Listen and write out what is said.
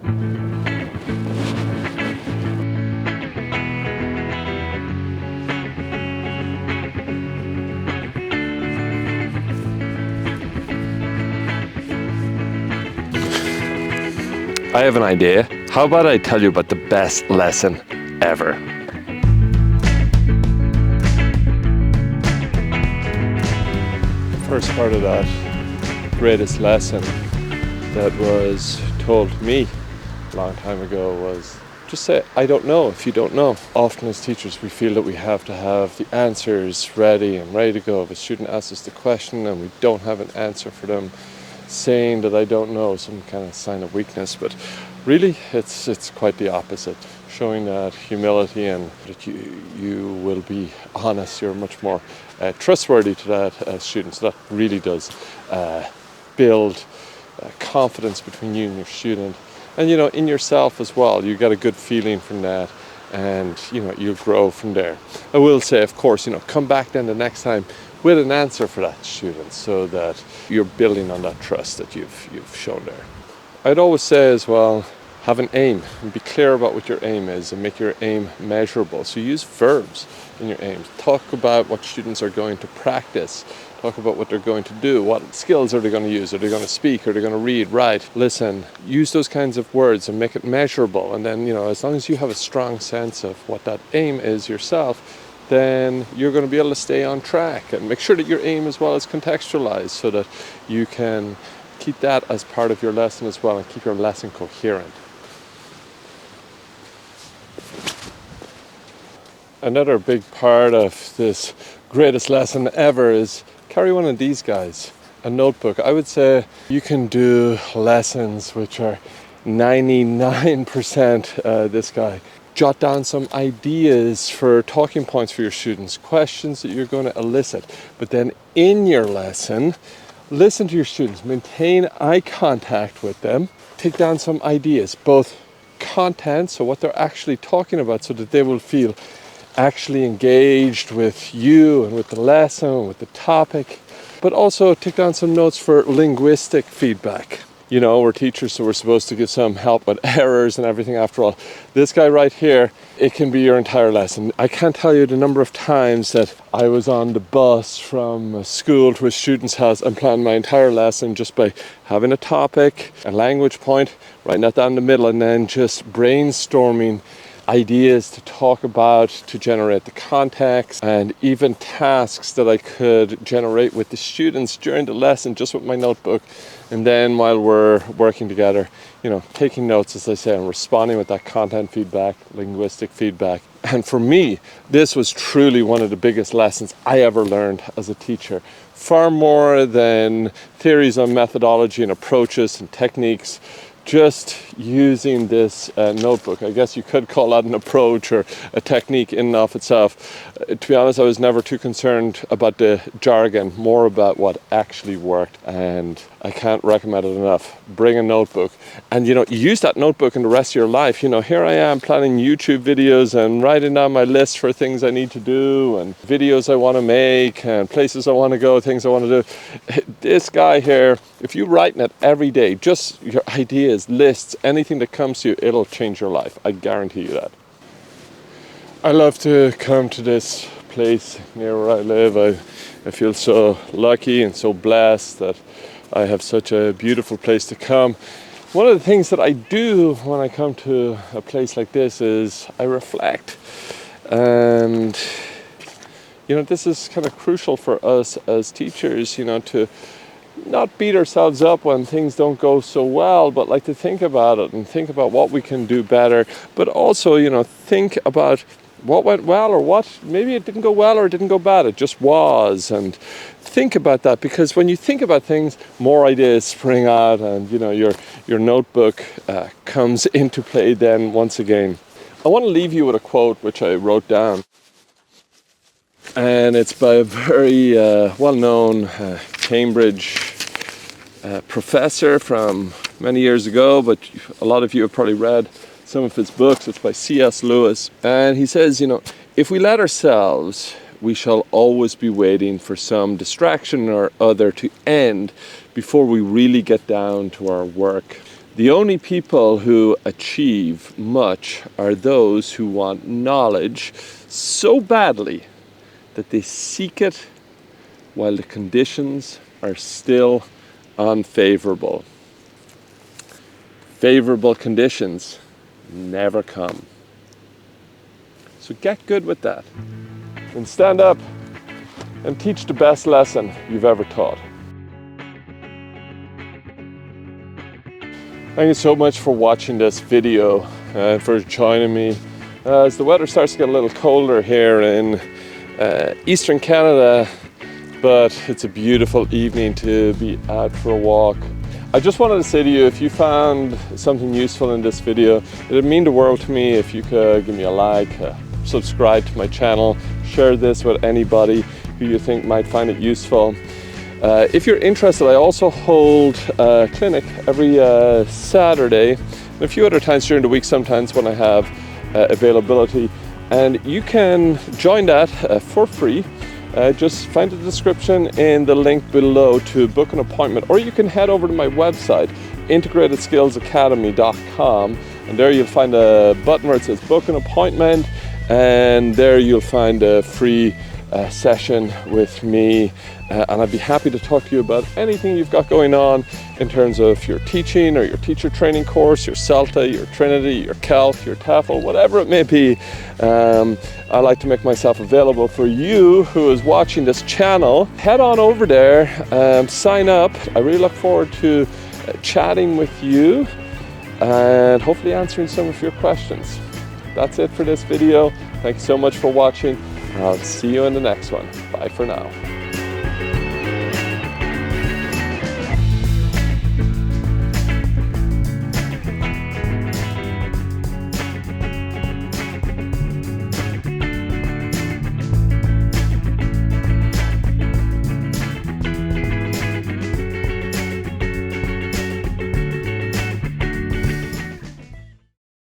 I have an idea. How about I tell you about the best lesson ever? First part of that greatest lesson that was told to me a long time ago was just say, I don't know if you don't know. Often as teachers we feel that we have to have the answers ready to go. If a student asks us the question and we don't have an answer for them, saying that I don't know, some kind of sign of weakness, but really it's quite the opposite, showing that humility and that you will be honest, you're much more trustworthy to that student. So that really does build confidence between you and your student, and in yourself as well. You get a good feeling from that, and you'll grow from there. I will say, of course, come back then the next time with an answer for that student, so that you're building on that trust that you've shown there. I'd always say as well, have an aim and be clear about what your aim is and make your aim measurable. So use verbs in your aims. Talk about what students are going to practice. Talk about what they're going to do. What skills are they going to use? Are they going to speak? Are they going to read, write, listen? Use those kinds of words and make it measurable. And then, as long as you have a strong sense of what that aim is yourself, then you're going to be able to stay on track, and make sure that your aim as well is contextualized so that you can keep that as part of your lesson as well and keep your lesson coherent. Another big part of this greatest lesson ever is carry one of these guys, a notebook. I would say you can do lessons which are 99% this guy. Jot down some ideas for talking points for your students, questions that you're going to elicit. But then in your lesson, listen to your students, maintain eye contact with them, take down some ideas, both content, so what they're actually talking about, so that they will feel actually engaged with you and with the lesson, with the topic, but also take down some notes for linguistic feedback. We're teachers, so we're supposed to give some help with errors and everything. After all, this guy right here, it can be your entire lesson. I can't tell you the number of times that I was on the bus from a school to a student's house and planned my entire lesson just by having a topic, a language point, writing that down in the middle, and then just brainstorming ideas to talk about, to generate the context, and even tasks that I could generate with the students during the lesson just with my notebook. And then while we're working together, taking notes, as I say, and responding with that content feedback, linguistic feedback. And for me, this was truly one of the biggest lessons I ever learned as a teacher. Far more than theories on methodology and approaches and techniques. Just using this notebook, I guess you could call that an approach or a technique in and of itself. To be honest, I was never too concerned about the jargon, more about what actually worked, and I can't recommend it enough. Bring a notebook, and use that notebook in the rest of your life. Here I am planning YouTube videos and writing down my list for things I need to do and videos I want to make and places I want to go, things I want to do. This guy here, if you write in it every day, just your ideas, lists, anything that comes to you, it'll change your life. I guarantee you that. I love to come to this place near where I live. I feel so lucky and so blessed that I have such a beautiful place to come. One of the things that I do when I come to a place like this is I reflect. And this is kind of crucial for us as teachers, to not beat ourselves up when things don't go so well, but like to think about it and think about what we can do better, but also, think about what went well or what maybe it didn't go well or it didn't go bad, it just was. And think about that, because when you think about things, more ideas spring out, and your notebook comes into play then once again. I want to leave you with a quote which I wrote down, and it's by a very well-known Cambridge professor from many years ago, but a lot of you have probably read some of his books. It's by C.S. Lewis, and he says, if we let ourselves, we shall always be waiting for some distraction or other to end before we really get down to our work. The only people who achieve much are those who want knowledge so badly that they seek it while the conditions are still unfavorable. Favorable conditions never come. So get good with that. And stand up and teach the best lesson you've ever taught. Thank you so much for watching this video and for joining me. As the weather starts to get a little colder here in Eastern Canada, but it's a beautiful evening to be out for a walk. I just wanted to say to you, if you found something useful in this video, it'd mean the world to me if you could give me a like, subscribe to my channel, share this with anybody who you think might find it useful. If you're interested, I also hold a clinic every Saturday and a few other times during the week sometimes when I have availability, and you can join that for free. Just find the description in the link below to book an appointment, or you can head over to my website, integratedskillsacademy.com, and there you'll find a button where it says book an appointment, and there you'll find a free session with me, and I'd be happy to talk to you about anything you've got going on in terms of your teaching or your teacher training course, your CELTA, your Trinity, your CALC, your TEFL, whatever it may be. I like to make myself available for you who is watching this channel. Head on over there, sign up. I really look forward to chatting with you and hopefully answering some of your questions. That's it for this video. Thanks so much for watching. I'll see you in the next one. Bye for now.